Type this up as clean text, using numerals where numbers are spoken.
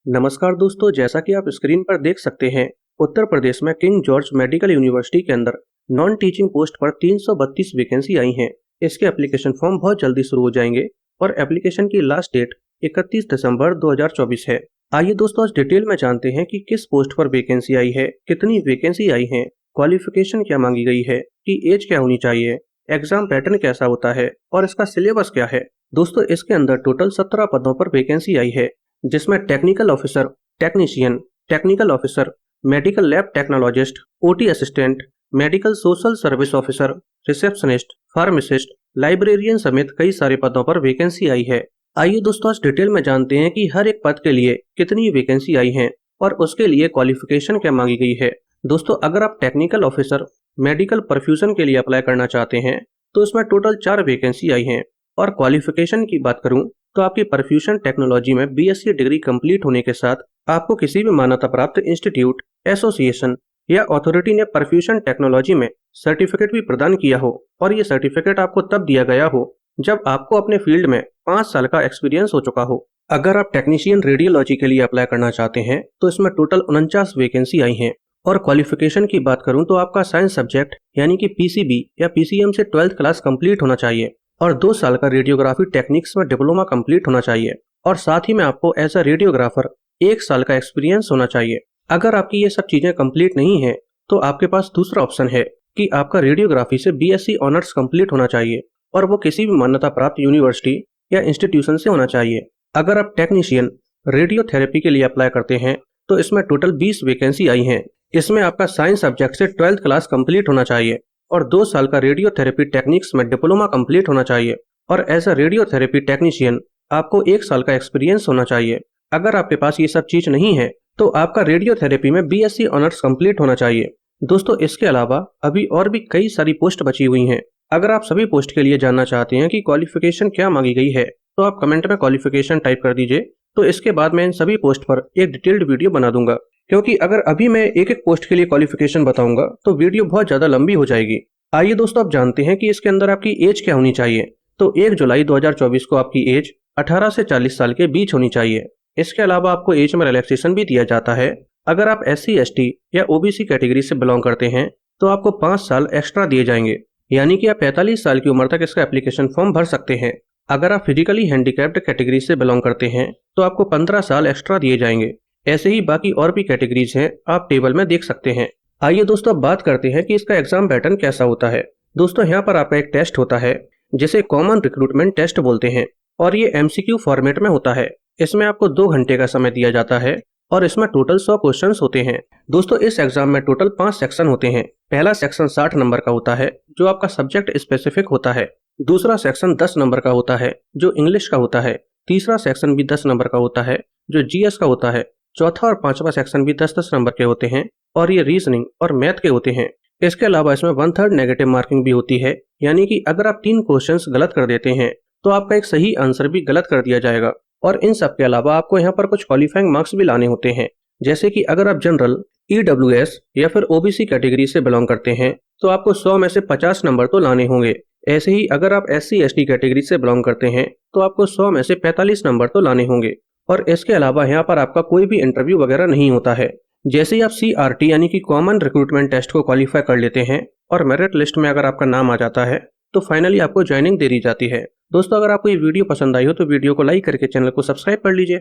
नमस्कार दोस्तों, जैसा कि आप स्क्रीन पर देख सकते हैं, उत्तर प्रदेश में किंग जॉर्ज मेडिकल यूनिवर्सिटी के अंदर नॉन टीचिंग पोस्ट पर 332 वैकेंसी आई हैं। इसके एप्लीकेशन फॉर्म बहुत जल्दी शुरू हो जाएंगे और एप्लीकेशन की लास्ट डेट 31 दिसंबर 2024 है। आइए दोस्तों, आज डिटेल में जानते हैं कि किस पोस्ट पर वैकेंसी आई है, कितनी वैकेंसी आई है, क्वालिफिकेशन क्या मांगी गई है, कि एज क्या होनी चाहिए, एग्जाम पैटर्न कैसा होता है और इसका सिलेबस क्या है। दोस्तों, इसके अंदर टोटल 17 पदों पर वैकेंसी आई है, जिसमें technical officer, technician, technical officer, medical lab technologist, OT assistant, medical social service officer, receptionist, pharmacist, librarian समेत कई सारे पदों पर वैकेंसी आई है। आइए दोस्तों, आज डिटेल में जानते हैं कि हर एक पद के लिए कितनी वैकेंसी आई है और उसके लिए क्वालिफिकेशन क्या मांगी गई है। दोस्तों, अगर आप टेक्निकल ऑफिसर मेडिकल परफ्यूजन के लिए अप्लाई करना चाहते हैं तो इसमें टोटल 4 वैकेंसी आई हैं और क्वालिफिकेशन की बात करूं तो आपकी परफ्यूजन टेक्नोलॉजी में बीएससी डिग्री कंप्लीट होने के साथ आपको किसी भी मान्यता प्राप्त इंस्टीट्यूट, एसोसिएशन या अथॉरिटी ने परफ्यूजन टेक्नोलॉजी में सर्टिफिकेट भी प्रदान किया हो और ये सर्टिफिकेट आपको तब दिया गया हो जब आपको अपने फील्ड में 5 साल का एक्सपीरियंस हो चुका हो। अगर आप टेक्नीशियन रेडियोलॉजी के लिए अप्लाई करना चाहते हैं तो इसमें टोटल 49 वैकेंसी आई हैं और क्वालिफिकेशन की बात करूं तो आपका साइंस सब्जेक्ट यानी कि पीसीबी या पीसीएम से 12th क्लास कंप्लीट होना चाहिए और 2 साल का रेडियोग्राफी टेक्निक्स में डिप्लोमा कंप्लीट होना चाहिए और साथ ही में आपको एज अ रेडियोग्राफर 1 साल का एक्सपीरियंस होना चाहिए। अगर आपकी ये सब चीजें कंप्लीट नहीं है तो आपके पास दूसरा ऑप्शन है कि आपका रेडियोग्राफी से बीएससी ऑनर्स कंप्लीट होना चाहिए और वो किसी भी मान्यता प्राप्त यूनिवर्सिटी या इंस्टीट्यूशन से होना चाहिए। अगर आप टेक्नीशियन रेडियोथेरेपी के लिए अप्लाई करते हैं तो इसमें टोटल 20 वैकेंसी आई हैं। इसमें आपका साइंस सब्जेक्ट से 12th क्लास कंप्लीट होना चाहिए और 2 साल का रेडियोथेरेपी टेक्निक्स में डिप्लोमा कंप्लीट होना चाहिए और एज अ रेडियोथेरेपी टेक्नीशियन आपको 1 साल का एक्सपीरियंस होना चाहिए। अगर आपके पास ये सब चीज नहीं है तो आपका रेडियोथेरेपी में बीएससी ऑनर्स कंप्लीट होना चाहिए। दोस्तों, इसके अलावा अभी और भी कई सारी पोस्ट बची हुई हैं। अगर आप सभी पोस्ट के लिए जानना चाहते हैं कि क्वालिफिकेशन क्या मांगी गई है तो आप कमेंट में क्वालिफिकेशन टाइप कर दीजिए, तो इसके बाद मैं इन सभी पोस्ट पर एक डिटेल्ड वीडियो बना दूंगा, क्योंकि अगर अभी मैं एक एक पोस्ट के लिए क्वालिफिकेशन बताऊंगा तो वीडियो बहुत ज्यादा लंबी हो जाएगी। आइए दोस्तों, आप जानते हैं कि इसके अंदर आपकी एज क्या होनी चाहिए। तो 1 जुलाई 2024 को आपकी एज 18 से 40 साल के बीच होनी चाहिए। इसके अलावा आपको एज में रिलैक्सेशन भी दिया जाता है। अगर आप SC ST या OBC कैटेगरी से बिलोंग करते हैं तो आपको 5 साल एक्स्ट्रा दिए जाएंगे, यानी कि आप 45 साल की उम्र तक इसका एप्लीकेशन फॉर्म भर सकते हैं। अगर आप फिजिकली हैंडीकैप्ड कैटेगरी से बिलोंग करते हैं तो आपको 15 साल एक्स्ट्रा दिए जाएंगे। ऐसे ही बाकी और भी कैटेगरीज हैं, आप टेबल में देख सकते हैं। आइए दोस्तों, अब बात करते हैं कि इसका एग्जाम पैटर्न कैसा होता है। दोस्तों, यहाँ पर आपका एक टेस्ट होता है जिसे कॉमन रिक्रूटमेंट टेस्ट बोलते हैं और ये MCQ फॉर्मेट में होता है। इसमें आपको 2 घंटे का समय दिया जाता है और इसमें टोटल 100 क्वेश्चंस होते हैं। दोस्तों, इस एग्जाम में टोटल 5 सेक्शन होते हैं। पहला सेक्शन 60 नंबर का होता है जो आपका सब्जेक्ट स्पेसिफिक होता है। दूसरा सेक्शन 10 नंबर का होता है जो इंग्लिश का होता है। तीसरा सेक्शन भी 10 नंबर का होता है जो GS का होता है। चौथा और 5वां सेक्शन भी 10-10 नंबर के होते हैं और ये रीजनिंग और मैथ के होते हैं। इसके अलावा इसमें 1/3 नेगेटिव मार्किंग भी होती है, यानी कि अगर आप 3 क्वेश्चंस गलत कर देते हैं तो आपका एक सही आंसर भी गलत कर दिया जाएगा। और इन सब के अलावा आपको यहाँ पर कुछ क्वालिफाइंग मार्क्स भी लाने होते हैं, जैसे कि अगर आप जनरल, EWS या फिर OBC कैटेगरी से बिलोंग करते हैं तो आपको 100 में से 50 नंबर तो लाने होंगे। ऐसे ही अगर आप SC ST कैटेगरी से बिलोंग करते हैं तो आपको 100 में से 45 नंबर तो लाने होंगे। और इसके अलावा यहाँ पर आपका कोई भी इंटरव्यू वगैरह नहीं होता है। जैसे ही आप CRT यानी कि कॉमन रिक्रूटमेंट टेस्ट को क्वालिफाई कर लेते हैं और मेरिट लिस्ट में अगर आपका नाम आ जाता है तो फाइनली आपको ज्वाइनिंग दे दी जाती है। दोस्तों, अगर आपको ये वीडियो पसंद आई हो तो वीडियो को लाइक करके चैनल को सब्सक्राइब कर लीजिए।